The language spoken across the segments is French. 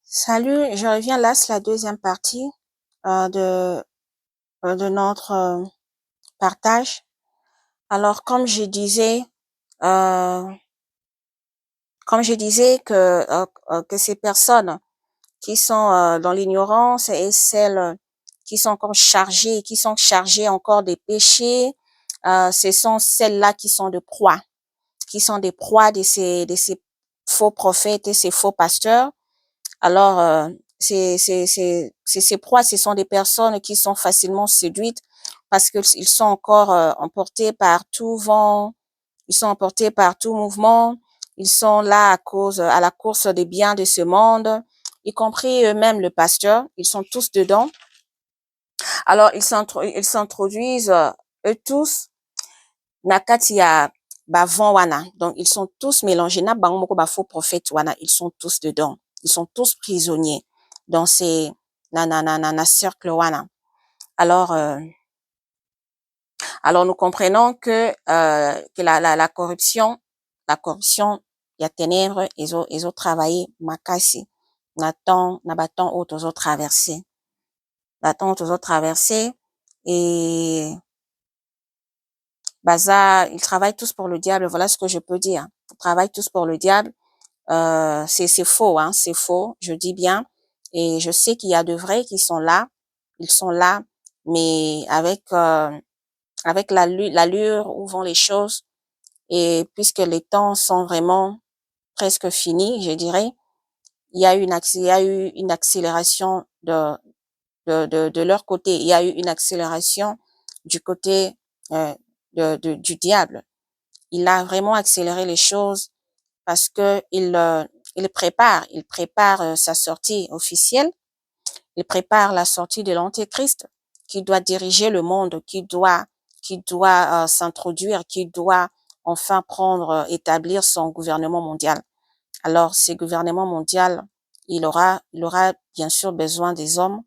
Salut, je reviens là, c'est la deuxième partie euh, de, de notre partage. Alors, euh, comme je disais que ces personnes qui sont dans l'ignorance et celles qui sont encore chargées, encore des péchés, ce sont celles-là qui sont des proies de ces faux prophètes et ces faux pasteurs. Alors, ces proies, ce sont des personnes qui sont facilement séduites parce qu'ils sont encore emportés par tout vent, ils sont emportés par tout mouvement, ils sont là à la course des biens de ce monde, y compris eux-mêmes le pasteur, ils sont tous dedans. Alors, ils s'introduisent eux tous na kati ya bavant wana. Donc, ils sont tous mélangés. Na bango moko ba faux prophètes wana, ils sont tous dedans. Ils sont tous prisonniers dans ces na cercle wana. Alors, nous comprenons que la corruption, il y a ténèbres, ils ont travaillé makasi. Na baton autres ont traversé. Et Baza, ils travaillent tous pour le diable, voilà ce que je peux dire. Ils travaillent tous pour le diable. C'est faux, hein, c'est faux, je dis bien. Et je sais qu'il y a de vrais qui sont là. Ils sont là, mais avec l'allure où vont les choses. Et puisque les temps sont vraiment presque finis, je dirais, il y a eu une accélération de leur côté. Il y a eu une accélération du côté euh, du diable. Il a vraiment accéléré les choses parce que il prépare sa sortie officielle, il prépare la sortie de l'Antéchrist qui doit diriger le monde, qui doit s'introduire, qui doit enfin établir son gouvernement mondial. Alors, ce gouvernement mondial, il aura bien sûr besoin des hommes,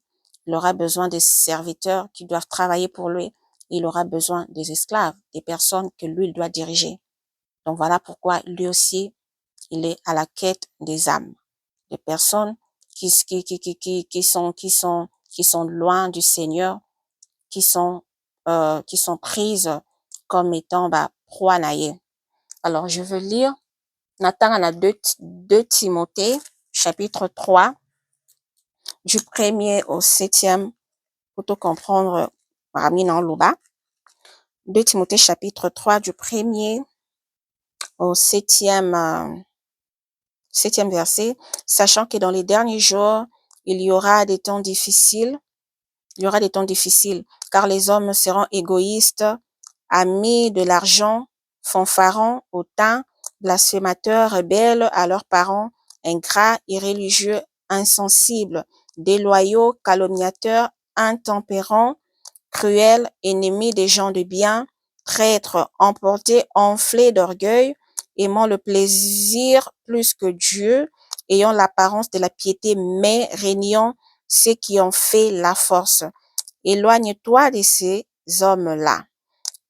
il aura besoin des serviteurs qui doivent travailler pour lui, il aura besoin des esclaves, des personnes que lui, il doit diriger. Donc voilà pourquoi lui aussi, il est à la quête des âmes, des personnes qui sont loin du Seigneur, qui sont prises comme étant proie naïe. Alors je veux lire Nathan a 2 Timothée chapitre 3 du premier au septième pour tout comprendre Ramina Loba. 2 Timothée chapitre 3 du premier au septième verset, sachant que dans les derniers jours, il y aura des temps difficiles, car les hommes seront égoïstes, amis de l'argent, fanfarons, hautains, blasphémateurs, rebelles à leurs parents, ingrats, irréligieux, insensibles, déloyaux, calomniateurs, intempérants, cruels, ennemis des gens de bien, traîtres, emportés, enflés d'orgueil, aimant le plaisir plus que Dieu, ayant l'apparence de la piété, mais régnant ceux qui ont fait la force. Éloigne-toi de ces hommes-là.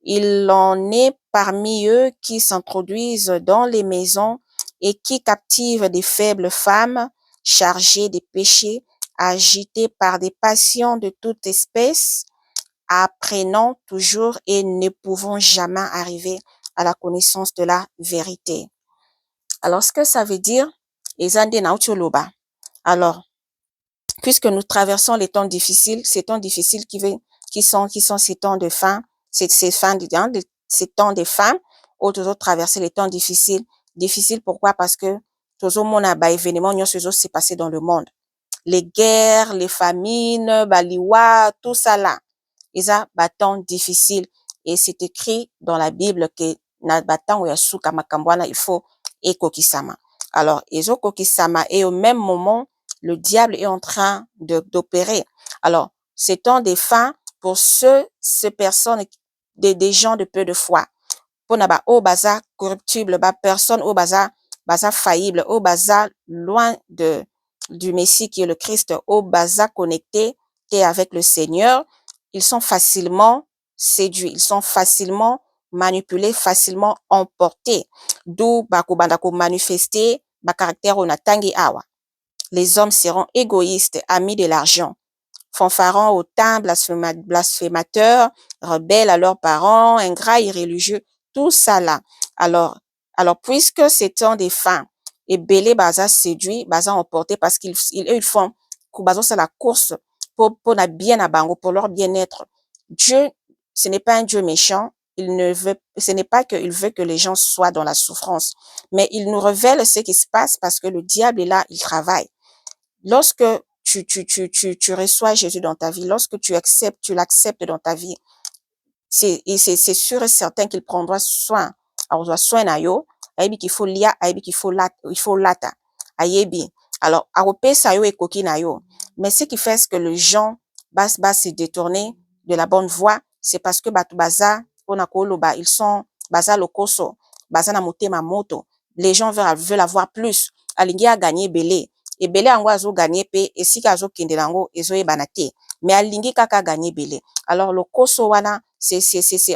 Il en est parmi eux qui s'introduisent dans les maisons et qui captivent des faibles femmes chargées de péchés, agitées par des passions de toute espèce, apprenant toujours et ne pouvant jamais arriver à la connaissance de la vérité. Alors, ce que ça veut dire, ezande na utioloba. Alors, puisque nous traversons les temps difficiles, ces temps difficiles qui sont ces temps de faim, ces temps de faim, où toujours traverser les temps difficiles. Difficiles pourquoi? Parce que toujours mon événement, s'est passé dans le monde. Les guerres, les famines, baliwa, tout ça là. Eza temps difficile. Et c'est écrit dans la Bible que na batang ya suka makambwana, il faut ekokisama. Alors, ezo kokisama, et au même moment, le diable est en train d'opérer. Alors, c'est temps de fin pour ces personnes, des gens de peu de foi. Pour naba au baza corruptible, personne au baza faillible, au baza loin du Messie qui est le Christ, au baza connecté et avec le Seigneur, ils sont facilement séduits, ils sont facilement manipulés, facilement emportés. D'où bako bandako manifester ba caractère onatangi awa. Les hommes seront égoïstes, amis de l'argent, fanfarons, hautains, blasphémateurs, rebelles à leurs parents, ingrats, irréligieux, tout ça là. Alors puisque c'est temps des fins, et belé baza séduit, baza emporté parce ils font, baza c'est la course pour la bien à bango, pour leur bien-être. Dieu, ce n'est pas un Dieu méchant. Ce n'est pas qu'il veut que les gens soient dans la souffrance, mais il nous révèle ce qui se passe parce que le diable est là, il travaille. Lorsque tu reçois Jésus dans ta vie, lorsque tu l'acceptes dans ta vie, c'est sûr et certain qu'il prendra soin. Alors, soin na yo, ayebi qu'il faut lia, ayebi qu'il faut lata, ayebi. Alors, aropesa yo ekoki na yo. Mais ce qui fait que les gens bas se détourner de la bonne voie, c'est parce que batu baza, onakoloba, ils sont baza lokoso, baza na motema moto. Les gens veulent avoir plus. Alingi a gagné belé. Et belé ango azo gagné pe, et si kazo kende nango, ezo yebana te. Mais alingi kaka gagné belé. Alors, le koso wana, en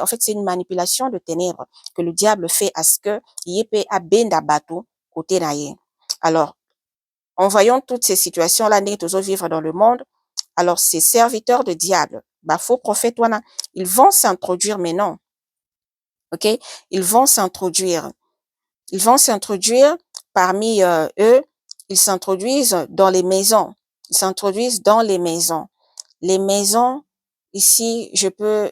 fait, c'est une manipulation de ténèbres que le diable fait à ce que yépe a benda bateau côté naïe. Alors, en voyant toutes ces situations-là, nous toujours vivre dans le monde. Alors, ces serviteurs de diable, bah, faux prophètes, wana, ils vont s'introduire, mais non. OK? Ils vont s'introduire parmi eux. Ils s'introduisent dans les maisons. Ils s'introduisent dans les maisons. Les maisons, ici, je peux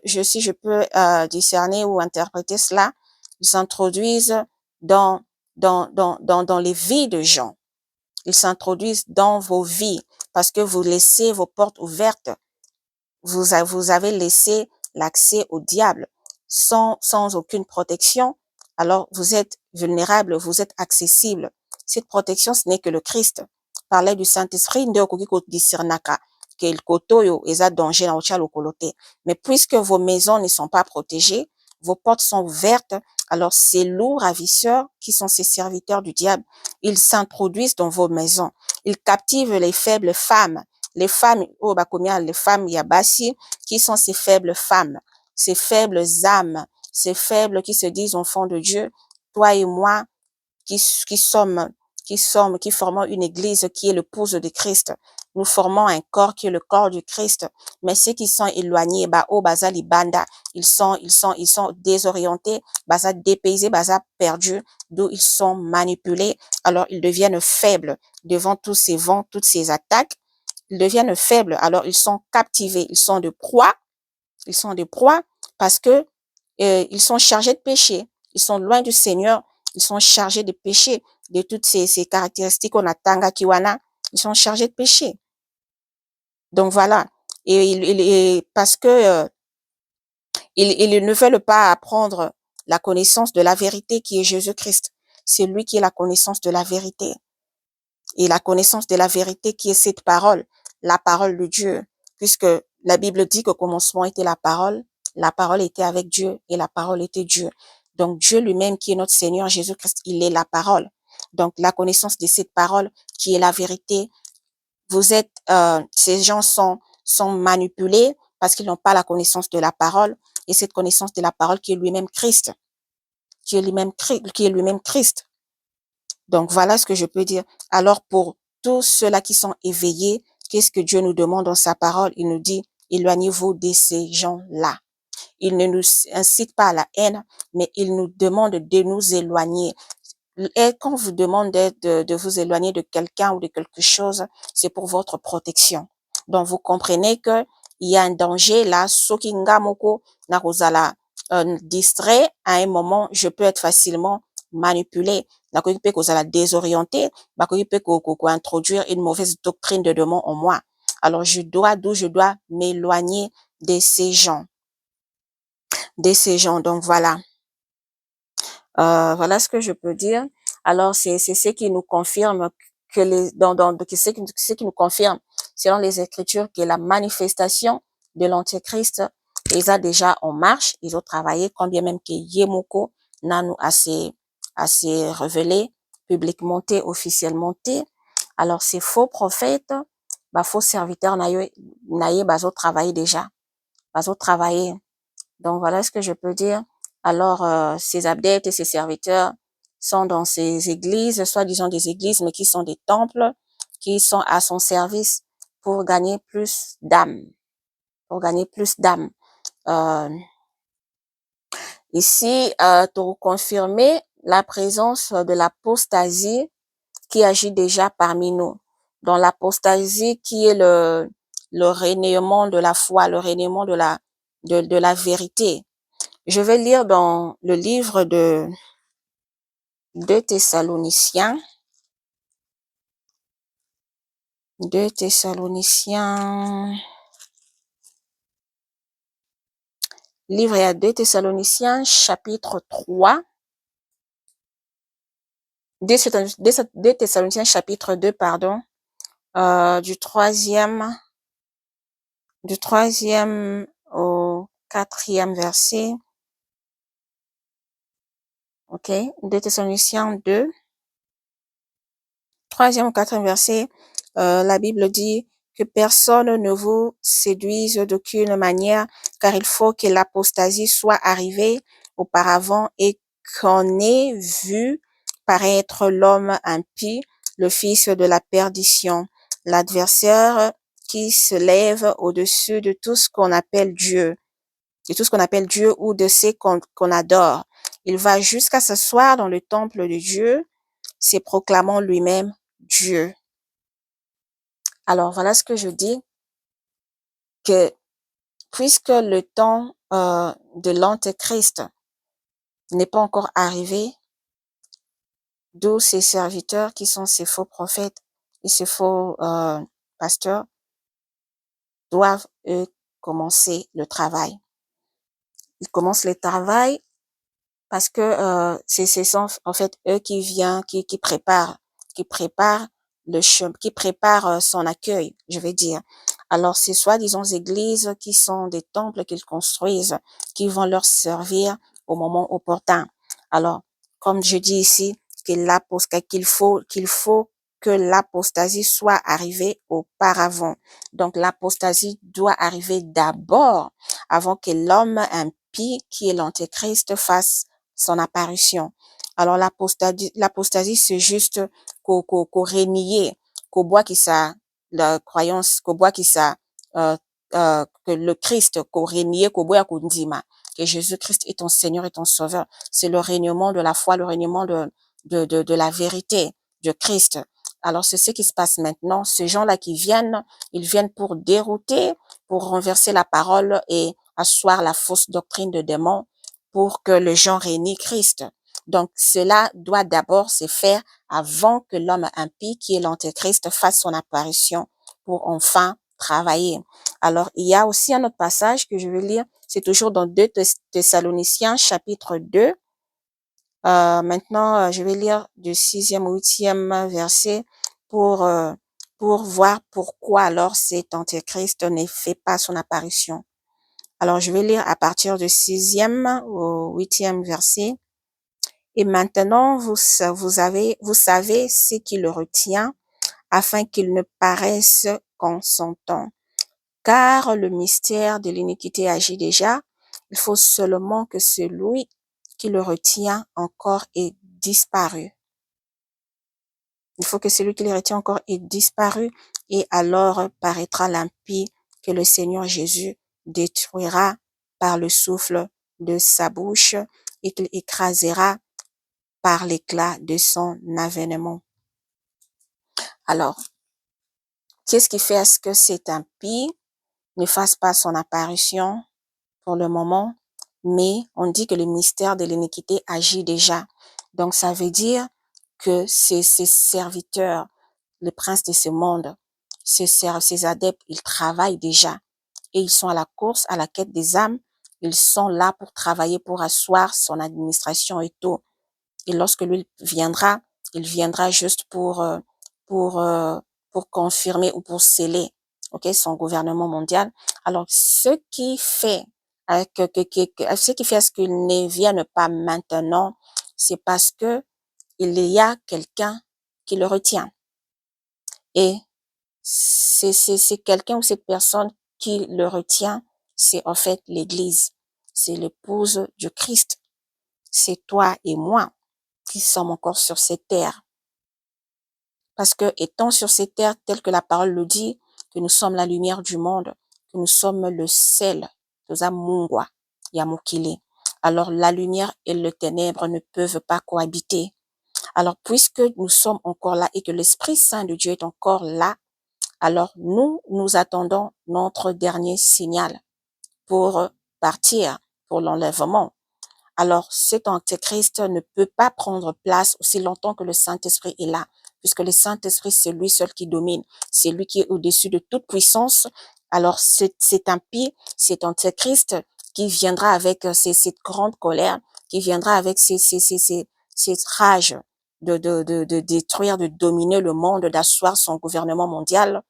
discerner ou interpréter cela. Ils s'introduisent dans les vies de gens. Ils s'introduisent dans vos vies parce que vous laissez vos portes ouvertes. Vous avez laissé l'accès au diable sans aucune protection. Alors, vous êtes vulnérable, vous êtes accessible. Cette protection, ce n'est que le Christ. Parler du Saint-Esprit, nde okoki kodiscernaka que le kotoyo eza danger na otia lokolo te. Mais puisque vos maisons ne sont pas protégées, vos portes sont ouvertes, alors ces loups ravisseurs qui sont ces serviteurs du diable, ils s'introduisent dans vos maisons. Ils captivent les faibles femmes. Les femmes, les femmes yabasi, qui sont ces faibles femmes, ces faibles âmes, ces faibles qui se disent enfants de Dieu, toi et moi, qui formons une église qui est l'épouse de Christ. Nous formons un corps qui est le corps du Christ. Mais ceux qui sont éloignés, baza libanda, ils sont désorientés, baza dépaysés, baza perdus, d'où ils sont manipulés. Alors, ils deviennent faibles devant tous ces vents, toutes ces attaques. Ils deviennent faibles. Alors, ils sont captivés. Ils sont de proie. Ils sont de proie parce que ils sont chargés de péché. Ils sont loin du Seigneur. Ils sont chargés de péché, de toutes ces caractéristiques qu'on a tanga kiwana. Ils sont chargés de péché. Donc voilà. Et parce que ils ne veulent pas apprendre la connaissance de la vérité qui est Jésus-Christ. C'est lui qui est la connaissance de la vérité. Et la connaissance de la vérité qui est cette parole, la parole de Dieu. Puisque la Bible dit qu'au commencement était la parole était avec Dieu et la parole était Dieu. Donc Dieu lui-même qui est notre Seigneur Jésus-Christ, il est la parole. Donc la connaissance de cette parole qui est la vérité, ces gens sont manipulés parce qu'ils n'ont pas la connaissance de la parole et cette connaissance de la parole qui est lui-même Christ, qui est lui-même Christ. Donc voilà ce que je peux dire. Alors pour tous ceux-là qui sont éveillés, qu'est-ce que Dieu nous demande dans sa parole? Il nous dit, éloignez-vous de ces gens-là. Il ne nous incite pas à la haine, mais il nous demande de nous éloigner. Et quand on vous demande de vous éloigner de quelqu'un ou de quelque chose, c'est pour votre protection. Donc vous comprenez que il y a un danger là, soki ngamoko na kozala distrait à un moment, je peux être facilement manipulé. Nakoki pe kozala désorienté, bakoki pe ko introduire une mauvaise doctrine de démon en moi. Alors je dois m'éloigner de ces gens. Donc voilà. Voilà ce que je peux dire. Alors c'est ce qui nous confirme que ce qui nous confirme selon les Écritures que la manifestation de l'Antéchrist les a déjà en marche. Ils ont travaillé, quand bien même que Yemoko n'a nous assez révélé publiquement, officiellement. Alors ces faux prophètes, faux serviteurs naïe bazo travailler déjà, bazo travailler. Donc voilà ce que je peux dire. Alors ces adeptes et ces serviteurs sont dans ces églises, soi-disant des églises, mais qui sont des temples qui sont à son service pour gagner plus d'âmes, pour gagner plus d'âmes. Ici, pour confirmer la présence de l'apostasie qui agit déjà parmi nous. Dans l'apostasie qui est le reniement de la foi, le reniement de la vérité. Je vais lire dans le livre de 2 Thessaloniciens. 2 Thessaloniciens. Livre à 2 Thessaloniciens, chapitre 3. 2 Thessaloniciens, chapitre 2, pardon. Du troisième au 4e verset. OK. 2 Thessaloniciens 2. 3e au 4e verset. La Bible dit que personne ne vous séduise d'aucune manière, car il faut que l'apostasie soit arrivée auparavant et qu'on ait vu paraître l'homme impie, le fils de la perdition, l'adversaire qui se lève au-dessus de tout ce qu'on appelle Dieu, ou de ce qu'on adore. Il va jusqu'à s'asseoir dans le temple de Dieu, se proclamant lui-même Dieu. Alors voilà ce que je dis, que puisque le temps de l'Antéchrist n'est pas encore arrivé, d'où ces serviteurs qui sont ces faux prophètes et ces faux pasteurs doivent, eux, commencer le travail. Ils commencent le travail parce que c'est en fait eux qui préparent qui préparent son accueil, je vais dire. Alors c'est soi-disant églises qui sont des temples qu'ils construisent, qui vont leur servir au moment opportun. Alors comme je dis ici, qu'il faut que l'apostasie soit arrivée auparavant. Donc l'apostasie doit arriver d'abord avant que l'homme impie qui est l'antéchrist fasse son apparition. Alors l'apostasie c'est juste qu'au renier, qu'au bois qui sa la croyance, qu'au bois qui sa que le Christ, qu'au renier, qu'au bois qu'au ndima, que Jésus-Christ est ton Seigneur et ton Sauveur. C'est le règnement de la foi, le règnement de la vérité de Christ. Alors c'est ce qui se passe maintenant. Ces gens-là qui viennent, ils viennent pour dérouter, pour renverser la parole et asseoir la fausse doctrine de démons pour que les gens réunissent Christ. Donc, cela doit d'abord se faire avant que l'homme impie, qui est l'antéchrist, fasse son apparition pour enfin travailler. Alors, il y a aussi un autre passage que je vais lire. C'est toujours dans 2 Thessaloniciens, chapitre 2. Maintenant, je vais lire du 6e au 8e verset pour voir pourquoi alors cet antéchrist ne fait pas son apparition. Alors, je vais lire à partir du 6e au 8e verset. Et maintenant, vous savez ce qui le retient, afin qu'il ne paraisse qu'en son temps. Car le mystère de l'iniquité agit déjà. Il faut seulement que celui qui le retient encore ait disparu. Il faut que celui qui le retient encore ait disparu, et alors paraîtra l'impie que le Seigneur Jésus détruira par le souffle de sa bouche et qu'il écrasera par l'éclat de son avènement. Alors, qu'est-ce qui fait à ce que cet impie ne fasse pas son apparition pour le moment, mais on dit que le mystère de l'iniquité agit déjà. Donc, ça veut dire que ces serviteurs, le prince de ce monde, ces adeptes, ils travaillent déjà et ils sont à la course, à la quête des âmes. Ils sont là pour travailler, pour asseoir son administration et tout. Et lorsque lui viendra, il viendra juste pour, euh, pour confirmer ou pour sceller, ok, son gouvernement mondial. Alors, ce qui fait ce qui fait à ce qu'il ne vienne pas maintenant, c'est parce que il y a quelqu'un qui le retient. Et c'est quelqu'un ou cette personne qui le retient, c'est en fait l'Église. C'est l'épouse du Christ. C'est toi et moi qui sommes encore sur cette terre. Parce que étant sur ces terres, tel que la parole le dit, que nous sommes la lumière du monde, que nous sommes le sel, tozamungwa, yamukile. Alors la lumière et le ténèbre ne peuvent pas cohabiter. Alors puisque nous sommes encore là et que l'Esprit Saint de Dieu est encore là, alors nous attendons notre dernier signal pour partir, pour l'enlèvement. Alors cet antéchrist ne peut pas prendre place aussi longtemps que le Saint-Esprit est là, puisque le Saint-Esprit, c'est lui seul qui domine, c'est lui qui est au-dessus de toute puissance. Alors cet impie, cet antéchrist qui viendra avec cette grande colère, qui viendra avec cette rage de détruire, de dominer le monde, d'asseoir son gouvernement mondial,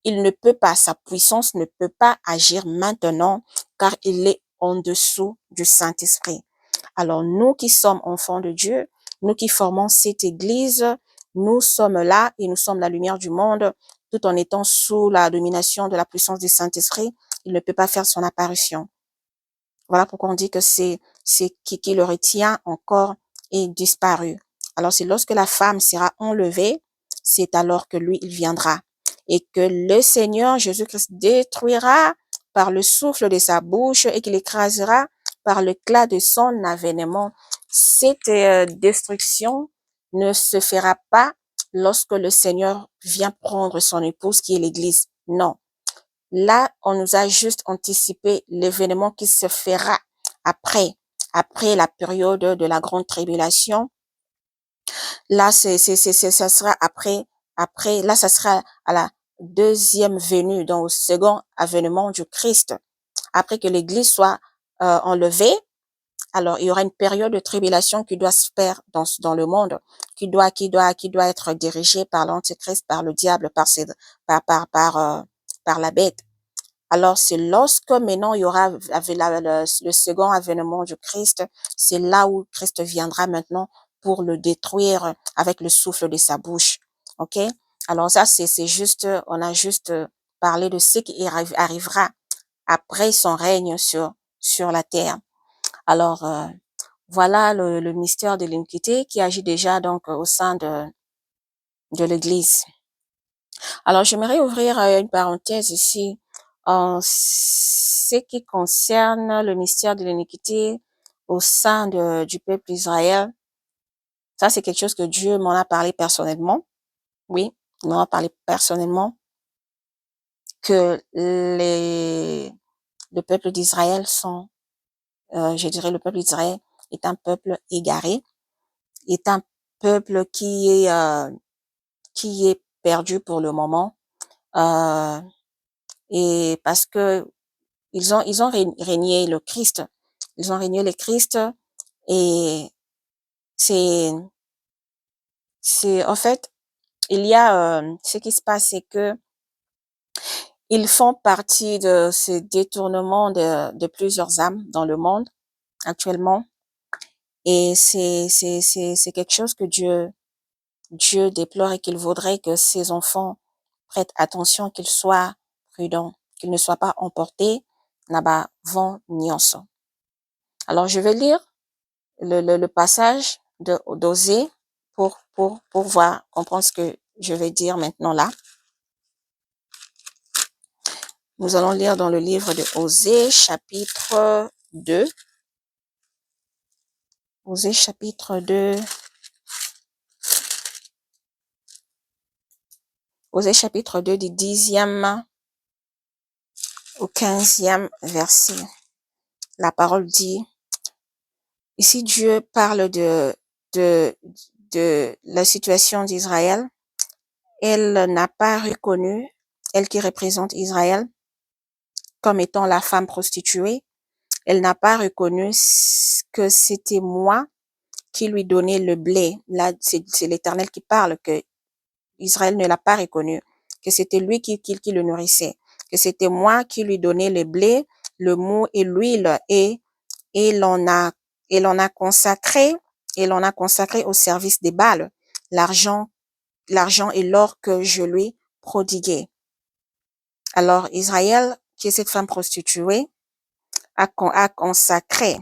il ne peut pas, sa puissance ne peut pas agir maintenant, car il est en dessous du Saint-Esprit. Alors nous qui sommes enfants de Dieu, nous qui formons cette église, nous sommes là et nous sommes la lumière du monde, tout en étant sous la domination de la puissance du Saint-Esprit. Il ne peut pas faire son apparition. Voilà pourquoi on dit que c'est qui le retient encore est disparu. Alors c'est lorsque la femme sera enlevée, c'est alors que lui, il viendra. Et que le Seigneur Jésus-Christ détruira par le souffle de sa bouche et qu'il écrasera par l'éclat de son avènement. Cette destruction ne se fera pas lorsque le Seigneur vient prendre son épouse qui est l'Église. Non. Là, on nous a juste anticipé l'événement qui se fera après la période de la grande tribulation. Là, ça sera après, là, ça sera à la deuxième venue, donc au second avènement du Christ. Après que l'Église soit enlevée, alors il y aura une période de tribulation qui doit se faire dans le monde, qui doit être dirigée par l'Antéchrist, par le diable, par la bête. Alors, c'est lorsque maintenant il y aura le second avènement du Christ, c'est là où Christ viendra maintenant pour le détruire avec le souffle de sa bouche. OK? Alors ça, c'est juste, on a juste parlé de ce qui arrivera après son règne sur la terre. Alors, voilà le mystère de l'iniquité qui agit déjà donc au sein de l'Église. Alors, j'aimerais ouvrir une parenthèse ici en ce qui concerne le mystère de l'iniquité au sein du peuple d'Israël. Ça, c'est quelque chose que Dieu m'en a parlé personnellement. Oui, il m'en a parlé personnellement que le peuple d'Israël je dirais le peuple d'Israël est un peuple égaré, est un peuple qui est perdu pour le moment, et parce que ils ont régné le Christ. Ils ont régné le Christ et c'est, en fait, il y a, ce qui se passe, c'est que ils font partie de ce détournement de plusieurs âmes dans le monde actuellement. Et c'est quelque chose que Dieu déplore et qu'il vaudrait que ses enfants prêtent attention, qu'ils soient prudents, qu'ils ne soient pas emportés là-bas, vent niance. Alors, je vais lire le passage d'Osée pour voir, comprendre ce que je vais dire maintenant là. Nous allons lire dans le livre de Osée, chapitre 2. Osée, chapitre 2. Osée, chapitre 2, du 10e au 15e verset. La parole dit, ici Dieu parle de la situation d'Israël. Elle n'a pas reconnu, elle qui représente Israël, comme étant la femme prostituée. Elle n'a pas reconnu que c'était moi qui lui donnais le blé. Là, c'est l'Éternel qui parle, que Israël ne l'a pas reconnu, que c'était lui qui le nourrissait, que c'était moi qui lui donnais le blé, le mou et l'huile, et l'on a consacré au service des Baals l'argent et l'or que je lui prodiguais. Alors Israël, qui est cette femme prostituée, a consacré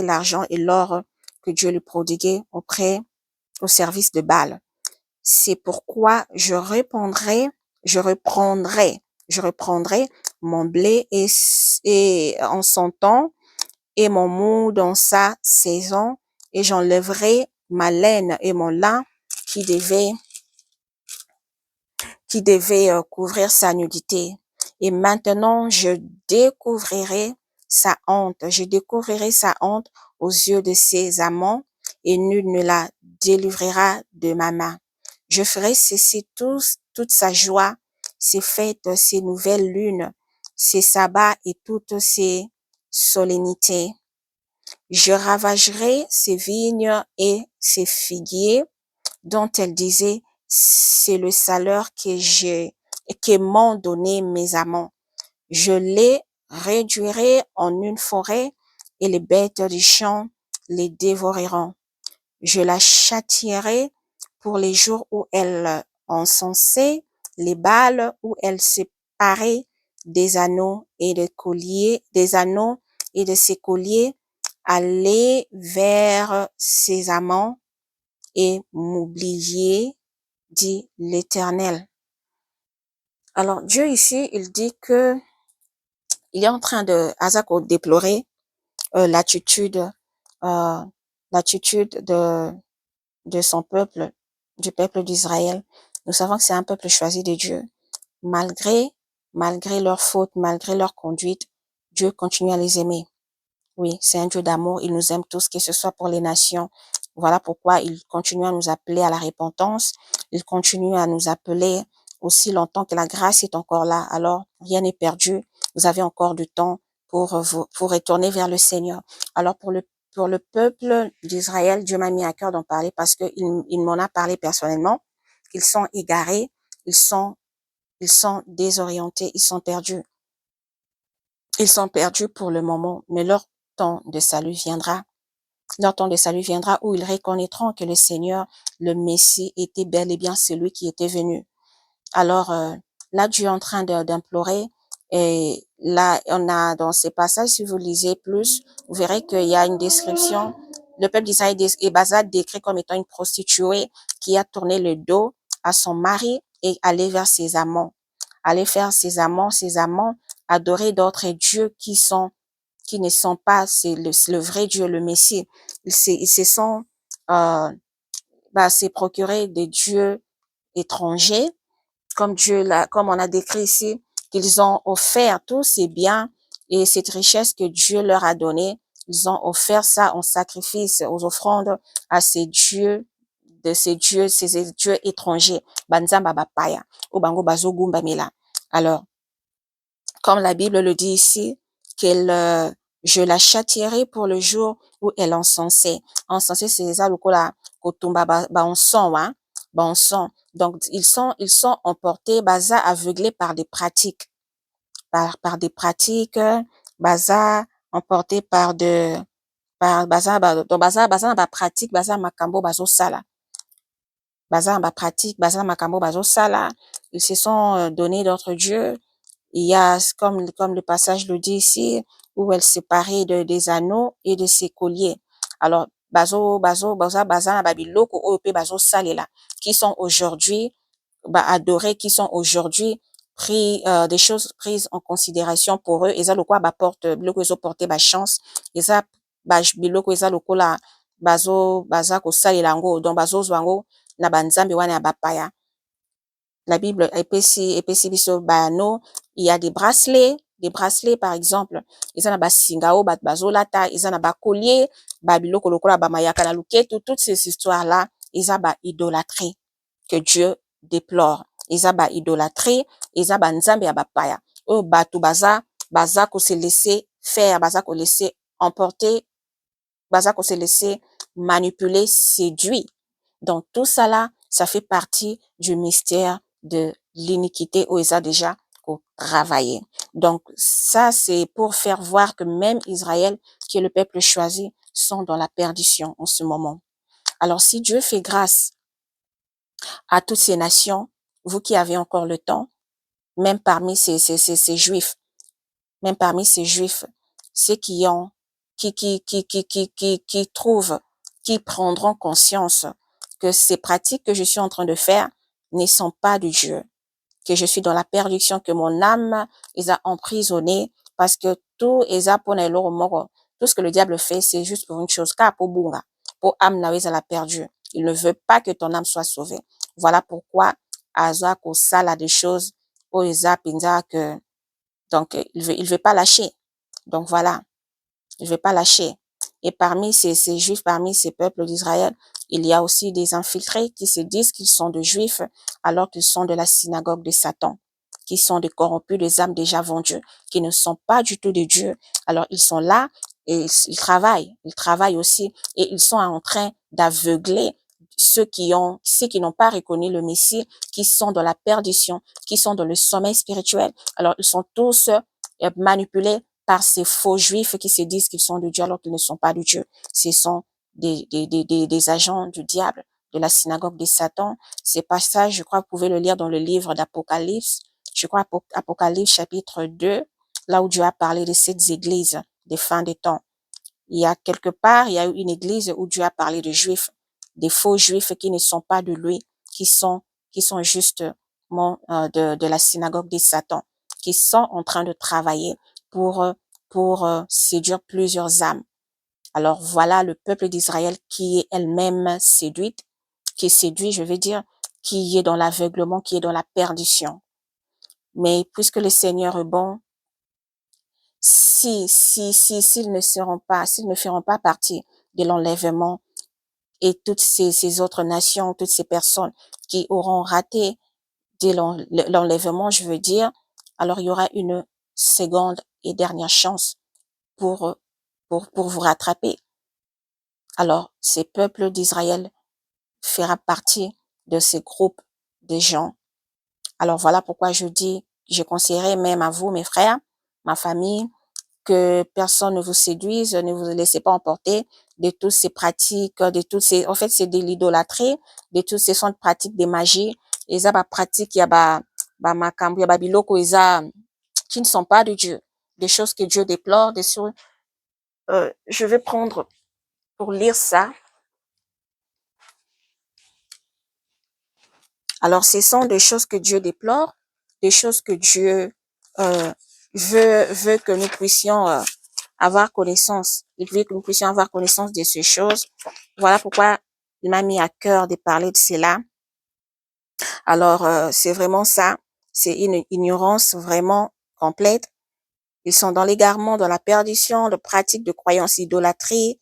l'argent et l'or que Dieu lui prodiguait au service de Baal. C'est pourquoi je reprendrai mon blé et en son temps et mon mou dans sa saison, et j'enlèverai ma laine et mon lin qui devait couvrir sa nudité. Et maintenant, je découvrirai sa honte aux yeux de ses amants, et nul ne la délivrera de ma main. Je ferai cesser toute sa joie, ses fêtes, ses nouvelles lunes, ses sabbats et toutes ses solennités. Je ravagerai ses vignes et ses figuiers, dont elle disait, c'est le salaire que m'ont donné mes amants. Je les réduirai en une forêt, et les bêtes du champ les dévoreront. Je la châtierai pour les jours où elle encensait les Baals, où elle séparait des anneaux et de ses colliers, aller vers ses amants et m'oublier, dit l'Éternel. Alors Dieu ici, il dit que il est en train de Azako déplorer l'attitude euh, de son peuple, du peuple d'Israël. Nous savons que c'est un peuple choisi de Dieu. Malgré leurs fautes, malgré leur conduite, Dieu continue à les aimer. Oui, c'est un Dieu d'amour. Il nous aime tous, que ce soit pour les nations. Voilà pourquoi il continue à nous appeler à la repentance. Il continue à nous appeler aussi longtemps que la grâce est encore là. Alors, rien n'est perdu. Vous avez encore du temps pour retourner vers le Seigneur. Alors, pour le peuple d'Israël, Dieu m'a mis à cœur d'en parler parce que il m'en a parlé personnellement. Ils sont égarés, ils sont désorientés, ils sont perdus. Ils sont perdus pour le moment, mais leur temps de salut viendra. Leur temps de salut viendra où ils reconnaîtront que le Seigneur, le Messie, était bel et bien celui qui était venu. Alors, là, Dieu est en train d'implorer. Et là, on a dans ces passages, si vous lisez plus, vous verrez qu'il y a une description. Le peuple d'Israël est basé décrit comme étant une prostituée qui a tourné le dos à son mari et allé vers ses amants. Aller faire ses amants, adorer d'autres dieux qui ne sont pas, c'est le vrai Dieu, le Messie. Ils se sont, s'est procuré des dieux étrangers, comme on a décrit ici, qu'ils ont offert tous ces biens et cette richesse que Dieu leur a donnée. Ils ont offert ça en sacrifice, aux offrandes à ces dieux, ces dieux étrangers. Banzamba bapaya, ou bango bazogumba mela. Alors, comme la Bible le dit ici, je la châtierai pour le jour où elle encensait. Encensait, c'est ça, lokola, kotumba, on hein, on sent. Donc, ils sont emportés, aveuglés par des pratiques, par des pratiques, emportés donc pratique, makambo, sala. Pratique, makambo, sala. Ils se sont donnés d'autres dieux. Il y a, comme le passage le dit ici, où elle séparait des anneaux et de ses colliers. Alors, salela, qui sont aujourd'hui, adorés, qui sont aujourd'hui pris, des choses prises en considération pour eux. Eza lokwa porte, biloko ezo porte chance. Eza, biloko eza lokola, baza kosalela yango, donc zwango, na banzambe wana ya bapaya. La Bible epesi biso bano, il y a des bracelets par exemple, eza na basingao bazolata, eza na collier, biloko lokola mayaka na luketo, toutes ces histoires là, eza idolâtrie que Dieu déplore. Eza idolâtrie, eza nzambe ya bapaya. Oyo bato baza ko se laisser faire, baza ko laisser emporter, baza ko se laisser manipuler, séduit. Donc tout ça là, ça fait partie du mystère de l'iniquité où ils ont déjà travaillé. Donc ça, c'est pour faire voir que même Israël, qui est le peuple choisi, sont dans la perdition en ce moment. Alors si Dieu fait grâce à toutes ces nations, vous qui avez encore le temps, même parmi ces juifs, ceux qui trouvent, qui prendront conscience que ces pratiques que je suis en train de faire ne sont pas de Dieu, que je suis dans la perdition, que mon âme les a emprisonnés, parce que tout est pour tout ce que le diable fait, c'est juste pour une chose, car pour bunga, pour âme na la perdue. Il ne veut pas que ton âme soit sauvée. Voilà pourquoi aza ko sala des choses pour eza pinza que donc il veut pas lâcher. Donc voilà, il veut pas lâcher. Et parmi ces juifs, parmi ces peuples d'Israël, il y a aussi des infiltrés qui se disent qu'ils sont de juifs alors qu'ils sont de la synagogue de Satan, qui sont des corrompus, des âmes déjà vendues, qui ne sont pas du tout de Dieu. Alors ils sont là et ils travaillent aussi et ils sont en train d'aveugler ceux qui n'ont pas reconnu le Messie, qui sont dans la perdition, qui sont dans le sommeil spirituel. Alors ils sont tous manipulés par ces faux juifs qui se disent qu'ils sont de Dieu alors qu'ils ne sont pas de Dieu. Ce sont des agents du diable, de la synagogue de Satan. Ces passages, je crois, vous pouvez le lire dans le livre d'Apocalypse. Je crois, Apocalypse chapitre 2, là où Dieu a parlé de ces églises des fins des temps. Il y a quelque part, il y a eu une église où Dieu a parlé de juifs, des faux juifs qui ne sont pas de lui, qui sont justement de la synagogue de Satan, qui sont en train de travailler pour séduire plusieurs âmes. Alors voilà le peuple d'Israël qui est elle-même séduite, qui est séduit, je veux dire, qui est dans l'aveuglement, qui est dans la perdition. Mais puisque le Seigneur est bon, s'ils ne feront pas partie de l'enlèvement et toutes ces autres nations, toutes ces personnes qui auront raté de l'enlèvement, je veux dire, alors il y aura une seconde et dernière chance pour vous rattraper. Alors, ces peuples d'Israël fera partie de ces groupes de gens. Alors, voilà pourquoi je conseillerais même à vous, mes frères, ma famille, que personne ne vous séduise, ne vous laissez pas emporter de toutes ces pratiques, en fait, c'est de l'idolâtrie, de toutes ces sont pratiques de magie. Et ça, pratique, il y a makambo, il y a biloko, qui ne sont pas de Dieu. Des choses que Dieu déplore, des choses, je vais prendre pour lire ça. Alors, ce sont des choses que Dieu déplore, des choses que Dieu veut que nous puissions avoir connaissance. Il veut que nous puissions avoir connaissance de ces choses. Voilà pourquoi il m'a mis à cœur de parler de cela. Alors, c'est vraiment ça. C'est une ignorance vraiment complète. Ils sont dans l'égarement, dans la perdition, de pratiques de croyances idolâtrie.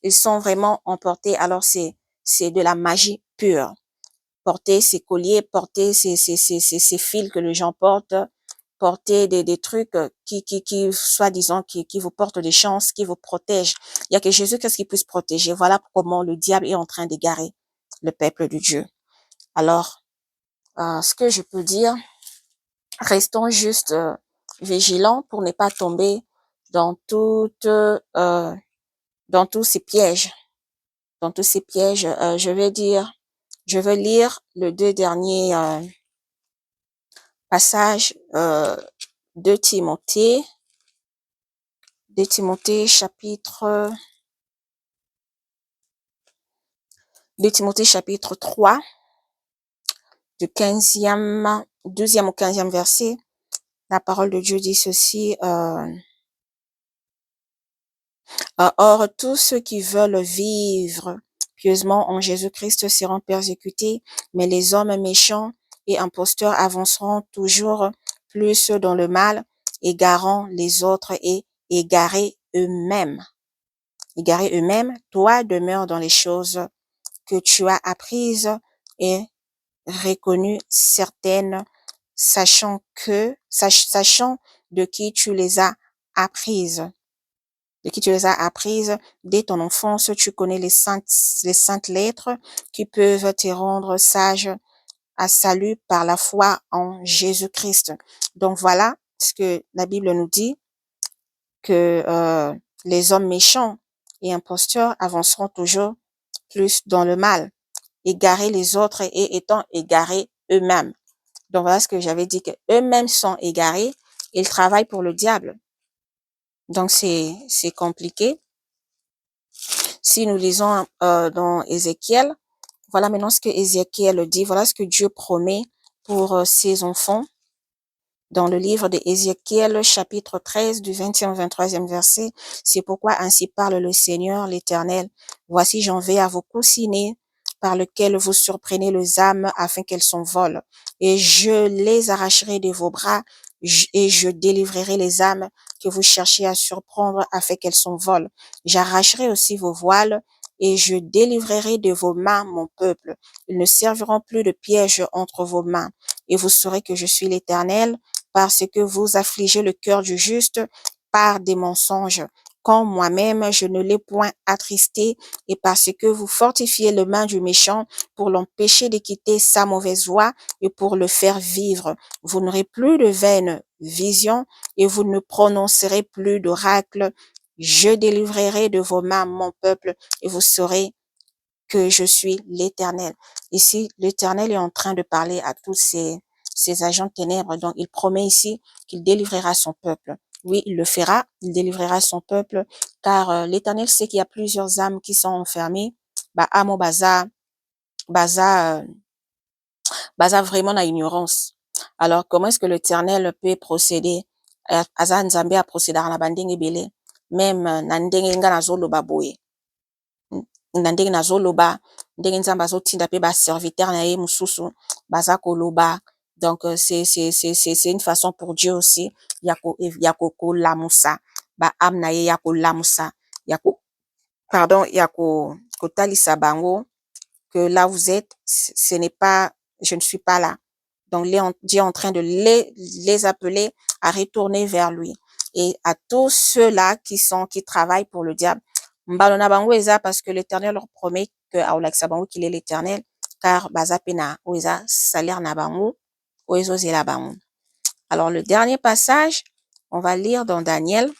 Ils sont vraiment emportés. Alors, c'est de la magie pure. Porter ces colliers, porter ces fils que les gens portent, porter des trucs qui soi-disant, qui vous portent des chances, qui vous protègent. Il y a que Jésus, qu'est-ce qu'il puisse protéger. Voilà comment le diable est en train d'égarer le peuple de Dieu. Alors, ce que je peux dire, restons juste vigilants pour ne pas tomber dans tous ces pièges. Dans tous ces pièges, je vais lire les deux derniers passages de Timothée. De Timothée chapitre 3, du 12e au 15e verset. La parole de Dieu dit ceci, or, tous ceux qui veulent vivre pieusement en Jésus-Christ seront persécutés, mais les hommes méchants et imposteurs avanceront toujours plus dans le mal, égarant les autres et égarés eux-mêmes. Égarés eux-mêmes, toi demeure dans les choses que tu as apprises et reconnues certaines, sachant de qui tu les as apprises. De qui tu les as apprises dès ton enfance, tu connais les saintes lettres qui peuvent te rendre sage à salut par la foi en Jésus-Christ. Donc voilà ce que la Bible nous dit, que les hommes méchants et imposteurs avanceront toujours plus dans le mal, égarer les autres et étant égarés eux-mêmes. Donc voilà ce que j'avais dit, que eux-mêmes sont égarés, ils travaillent pour le diable. Donc c'est compliqué. Si nous lisons dans Ézéchiel, Voilà maintenant ce que Ézéchiel dit. Voilà ce que Dieu promet pour ses enfants. Dans le livre d'Ézéchiel, chapitre 13, du 20e au 23e verset, c'est pourquoi ainsi parle le Seigneur, l'Éternel. Voici, j'en vais à vos coussinets, par lesquels vous surprenez les âmes afin qu'elles s'envolent. Et je les arracherai de vos bras, et je délivrerai les âmes que vous cherchez à surprendre afin qu'elles s'envolent. J'arracherai aussi vos voiles, et je délivrerai de vos mains mon peuple. Ils ne serviront plus de piège entre vos mains. Et vous saurez que je suis l'Éternel, parce que vous affligez le cœur du juste par des mensonges, quand moi-même je ne l'ai point attristé, et parce que vous fortifiez les mains du méchant pour l'empêcher de quitter sa mauvaise voie et pour le faire vivre. Vous n'aurez plus de vaines visions et vous ne prononcerez plus d'oracles. Je délivrerai de vos mains mon peuple et vous saurez que je suis l'Éternel. Ici, l'Éternel est en train de parler à tous ces agents de ténèbres. Donc, il promet ici qu'il délivrera son peuple. Oui, il le fera, il délivrera son peuple, car l'Éternel sait qu'il y a plusieurs âmes qui sont enfermées. Bah, amo baza vraiment dans l'ignorance. Alors, comment est-ce que l'Éternel peut procéder? Aza Nzambe a procédé à la banding belé. Même nandenge nga nazoloba boye. Na ndenge nazoloba, ndenge Nzambe azotinda pe baserviteur na ye mosusu baza koloba. Donc c'est une façon pour Dieu aussi ya kolamusa ba âme na ye, ya kolamusa, ya kotalisa bango que là vous êtes, ce n'est pas, je ne suis pas là. Donc Dieu est en train de les appeler à retourner vers lui. Et à tous ceux-là qui travaillent pour le diable, mbalona bango eza parce que l'Éternel leur promet que aolakisa bango qu'il est l'Éternel, car baza pena oeza salaire na bango oezo zela bango. Alors le dernier passage, on va lire dans Daniel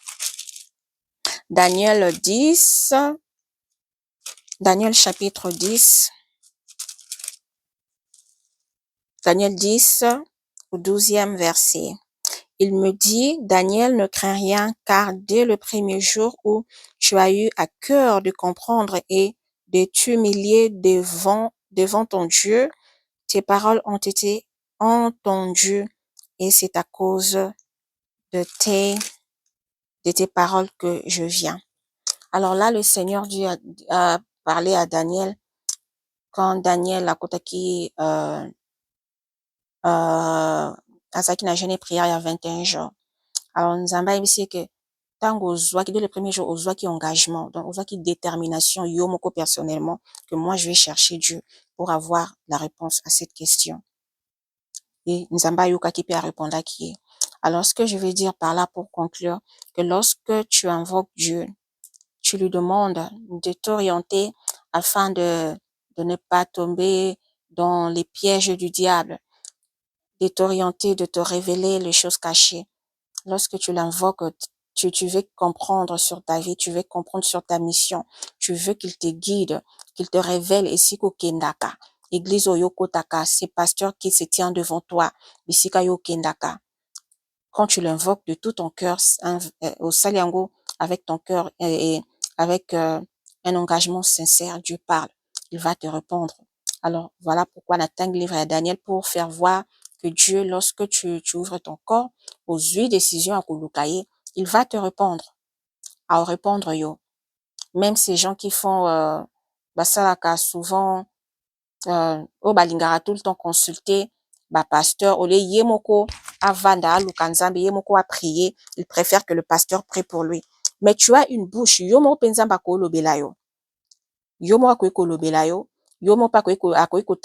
10, Daniel chapitre 10, Daniel 10 au 12e verset. Il me dit, Daniel, ne crains rien, car dès le premier jour où tu as eu à cœur de comprendre et de t'humilier devant ton Dieu, tes paroles ont été entendues et c'est à cause de tes paroles que je viens. Alors là, le Seigneur Dieu a parlé à Daniel quand Daniel a kotaki azaki na jeûne et prière il y a 21 jours. Alors Nzambe ayebisi que tango ozwaki dès le premier jour ozwaki engagement, donc ozwaki détermination yo moko personnellement que moi je vais chercher Dieu pour avoir la réponse à cette question. Et Nzambe ayokaki pe arépondaki ye. Alors ce que je veux dire par là pour conclure, que lorsque tu invoques Dieu, tu lui demandes de t'orienter afin de ne pas tomber dans les pièges du diable, de t'orienter, de te révéler les choses cachées. Lorsque tu l'invoques, tu veux comprendre sur ta vie, tu veux comprendre sur ta mission, tu veux qu'il te guide, qu'il te révèle esiko kendaka. Église oyokotaka, c'est pasteur qui se tient devant toi, bisika yo kendaka. Quand tu l'invoques de tout ton cœur, au saliango, avec ton cœur et avec un engagement sincère, Dieu parle, il va te répondre. Alors, voilà pourquoi Nathan livre à Daniel pour faire voir que Dieu, lorsque tu ouvres ton corps, aux huit décisions à Kulukaye, il va te répondre. À répondre, yo. Même ces gens qui font, basalaka souvent, balingara tout le temps consulter, pasteur, au lieu yemoko, avanda, lukanzambe, yemoko a prier, il préfère que le pasteur prie pour lui. Mais tu as une bouche, yomo penzamba ko lobela yo. Yomo akoy ko lobela yo, yomo pa akoy ko